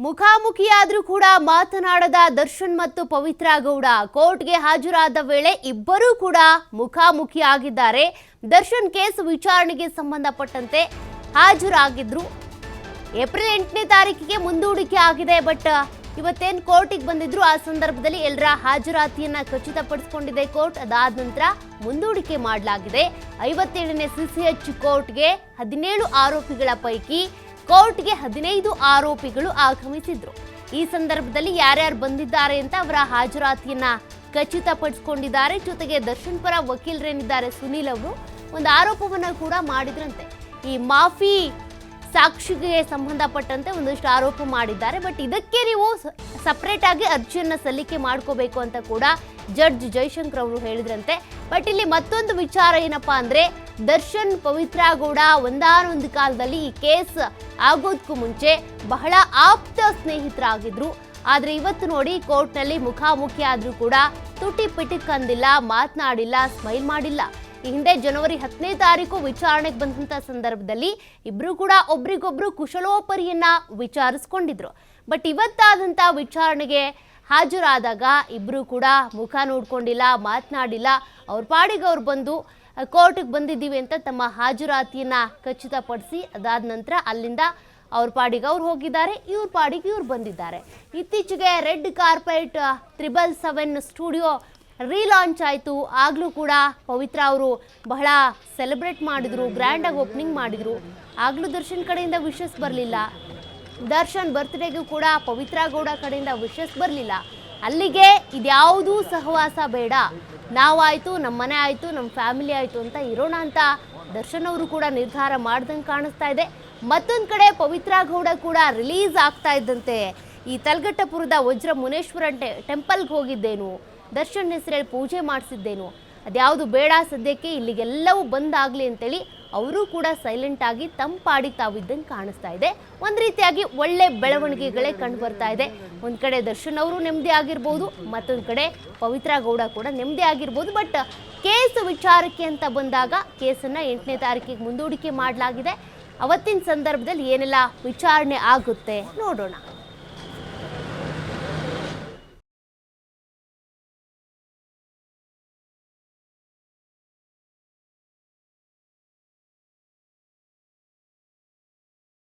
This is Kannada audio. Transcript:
ಮುಖಾಮುಖಿಯಾದ್ರೂ ಕೂಡ ಮಾತನಾಡದ ದರ್ಶನ್ ಮತ್ತು ಪವಿತ್ರ ಗೌಡ ಕೋರ್ಟ್ಗೆ ಹಾಜರಾದ ವೇಳೆ ಇಬ್ಬರೂ ಕೂಡ ಮುಖಾಮುಖಿ ಆಗಿದ್ದಾರೆ. ದರ್ಶನ್ ಕೇಸ್ ವಿಚಾರಣೆಗೆ ಸಂಬಂಧಪಟ್ಟಂತೆ ಹಾಜರಾಗಿದ್ರು. ಏಪ್ರಿಲ್ 8ನೇ ತಾರೀಕಿಗೆ ಮುಂದೂಡಿಕೆ ಆಗಿದೆ. ಬಟ್ ಇವತ್ತೇನು ಕೋರ್ಟಿಗೆ ಬಂದಿದ್ರು ಆ ಸಂದರ್ಭದಲ್ಲಿ ಎಲ್ಲರ ಹಾಜರಾತಿಯನ್ನ ಖಚಿತಪಡಿಸಿಕೊಂಡಿದೆ ಕೋರ್ಟ್. ಅದಾದ ನಂತರ ಮುಂದೂಡಿಕೆ ಮಾಡಲಾಗಿದೆ. 57ನೇ CCH ಕೋರ್ಟ್ಗೆ 17 ಆರೋಪಿಗಳ ಪೈಕಿ ಕೋರ್ಟ್ಗೆ 15 ಆರೋಪಿಗಳು ಆಗಮಿಸಿದ್ರು. ಈ ಸಂದರ್ಭದಲ್ಲಿ ಯಾರ್ಯಾರು ಬಂದಿದ್ದಾರೆ ಅಂತ ಅವರ ಹಾಜರಾತಿಯನ್ನ ಖಚಿತಪಡಿಸಿಕೊಂಡಿದ್ದಾರೆ. ಜೊತೆಗೆ ದರ್ಶನ್ ಪರ ವಕೀಲರೇನಿದ್ದಾರೆ ಸುನೀಲ್ ಅವರು ಒಂದು ಆರೋಪವನ್ನ ಕೂಡ ಮಾಡಿದ್ರಂತೆ. ಈ ಮಾಫಿ ಸಾಕ್ಷಿಗೆ ಸಂಬಂಧಪಟ್ಟಂತೆ ಒಂದಷ್ಟು ಆರೋಪ ಮಾಡಿದ್ದಾರೆ. ಬಟ್ ಇದಕ್ಕೆ ನೀವು ಸಪರೇಟ್ ಆಗಿ ಅರ್ಜಿಯನ್ನ ಸಲ್ಲಿಕೆ ಮಾಡ್ಕೋಬೇಕು ಅಂತ ಕೂಡ ಜಡ್ಜ್ ಜಯಶಂಕರ್ ಅವರು ಹೇಳಿದ್ರಂತೆ. ಬಟ್ ಇಲ್ಲಿ ಮತ್ತೊಂದು ವಿಚಾರ ಏನಪ್ಪಾ ಅಂದ್ರೆ, ದರ್ಶನ್ ಪವಿತ್ರ ಗೌಡ ಒಂದಾನೊಂದು ಕಾಲದಲ್ಲಿ ಈ ಕೇಸ್ ಆಗೋದಕ್ಕೂ ಮುಂಚೆ ಬಹಳ ಆಪ್ತ ಸ್ನೇಹಿತರಾಗಿದ್ರು. ಆದ್ರೆ ಇವತ್ತು ನೋಡಿ ಕೋರ್ಟ್ನಲ್ಲಿ ಮುಖಾಮುಖಿ ಆದ್ರೂ ಕೂಡ ತುಟಿ ಪಿಟಿಕ್ ಅಂದಿಲ್ಲ, ಮಾತನಾಡಿಲ್ಲ, ಸ್ಮೈಲ್ ಮಾಡಿಲ್ಲ. ಈ ಹಿಂದೆ ಜನವರಿ 10ನೇ ತಾರೀಕು ವಿಚಾರಣೆಗೆ ಬಂದಂತ ಸಂದರ್ಭದಲ್ಲಿ ಇಬ್ರು ಕೂಡ ಒಬ್ರಿಗೊಬ್ರು ಕುಶಲೋಪರಿಯನ್ನ ವಿಚಾರಿಸ್ಕೊಂಡಿದ್ರು. ಬಟ್ ಇವತ್ತಾದಂತ ವಿಚಾರಣೆಗೆ ಹಾಜರಾದಾಗ ಇಬ್ರು ಕೂಡ ಮುಖ ನೋಡ್ಕೊಂಡಿಲ್ಲ, ಮಾತನಾಡಿಲ್ಲ. ಅವ್ರ ಪಾಡಿಗೆ ಅವ್ರು ಬಂದು ಕೋರ್ಟ್ಗೆ ಬಂದಿದ್ದೀವಿ ಅಂತ ತಮ್ಮ ಹಾಜರಾತಿಯನ್ನ ಖಚಿತಪಡಿಸಿ ಅದಾದ ನಂತರ ಅಲ್ಲಿಂದ ಅವ್ರ ಪಾಡಿಗೆ ಅವ್ರು ಹೋಗಿದ್ದಾರೆ, ಇವ್ರ ಪಾಡಿಗೆ ಇವ್ರು ಬಂದಿದ್ದಾರೆ. ಇತ್ತೀಚೆಗೆ ರೆಡ್ ಕಾರ್ಪೆಟ್ 777 ಸ್ಟುಡಿಯೋ ರೀಲಾಂಚ್ ಆಯಿತು. ಆಗಲೂ ಕೂಡ ಪವಿತ್ರ ಅವರು ಬಹಳ ಸೆಲೆಬ್ರೇಟ್ ಮಾಡಿದ್ರು, ಗ್ರ್ಯಾಂಡಾಗಿ ಓಪನಿಂಗ್ ಮಾಡಿದ್ರು. ಆಗಲೂ ದರ್ಶನ್ ಕಡೆಯಿಂದ ವಿಶಸ್ ಬರಲಿಲ್ಲ. ದರ್ಶನ್ ಬರ್ತ್ಡೇಗೂ ಕೂಡ ಪವಿತ್ರ ಗೌಡ ಕಡೆಯಿಂದ ವಿಶಸ್ ಬರಲಿಲ್ಲ. ಅಲ್ಲಿಗೆ ಇದ್ಯಾವುದೂ ಸಹವಾಸ ಬೇಡ, ನಾವಾಯಿತು, ನಮ್ಮ ಮನೆ ಆಯಿತು, ನಮ್ಮ ಫ್ಯಾಮಿಲಿ ಆಯಿತು ಅಂತ ಇರೋಣ ಅಂತ ದರ್ಶನ್ ಅವರು ಕೂಡ ನಿರ್ಧಾರ ಮಾಡ್ದಂಗೆ ಕಾಣಿಸ್ತಾ ಇದೆ. ಮತ್ತೊಂದು ಕಡೆ ಪವಿತ್ರ ಗೌಡ ಕೂಡ ರಿಲೀಸ್ ಆಗ್ತಾ ಇದ್ದಂತೆ ಈ ತಲಘಟ್ಟಪುರದ ವಜ್ರ ಮುನೇಶ್ವರ ಟೆಂಪಲ್ಗೆ ಹೋಗಿದ್ದೇನು, ದರ್ಶನ್ ಹೆಸರಲ್ಲಿ ಪೂಜೆ ಮಾಡಿಸಿದ್ದೇನು, ಅದ್ಯಾವುದು ಬೇಡ, ಸದ್ಯಕ್ಕೆ ಇಲ್ಲಿಗೆಲ್ಲವೂ ಬಂದಾಗಲಿ ಅಂತೇಳಿ ಅವರು ಕೂಡ ಸೈಲೆಂಟ್ ಆಗಿ ತಂಪಾಡಿ ತಾವಿದ್ದಂಗೆ ಕಾಣಿಸ್ತಾ ಇದೆ. ಒಂದು ರೀತಿಯಾಗಿ ಒಳ್ಳೆ ಬೆಳವಣಿಗೆಗಳೇ ಕಂಡು ಬರ್ತಾ ಇದೆ. ಒಂದು ಕಡೆ ದರ್ಶನ್ ಅವರು ನೆಮ್ಮದಿ ಆಗಿರ್ಬೋದು, ಮತ್ತೊಂದು ಕಡೆ ಪವಿತ್ರ ಗೌಡ ಕೂಡ ನೆಮ್ಮದಿ ಆಗಿರ್ಬೋದು. ಬಟ್ ಕೇಸ್ ವಿಚಾರಕ್ಕೆ ಅಂತ ಬಂದಾಗ ಕೇಸನ್ನು 8ನೇ ತಾರೀಕಿಗೆ ಮುಂದೂಡಿಕೆ ಮಾಡಲಾಗಿದೆ. ಅವತ್ತಿನ ಸಂದರ್ಭದಲ್ಲಿ ಏನೆಲ್ಲ ವಿಚಾರಣೆ ಆಗುತ್ತೆ ನೋಡೋಣ.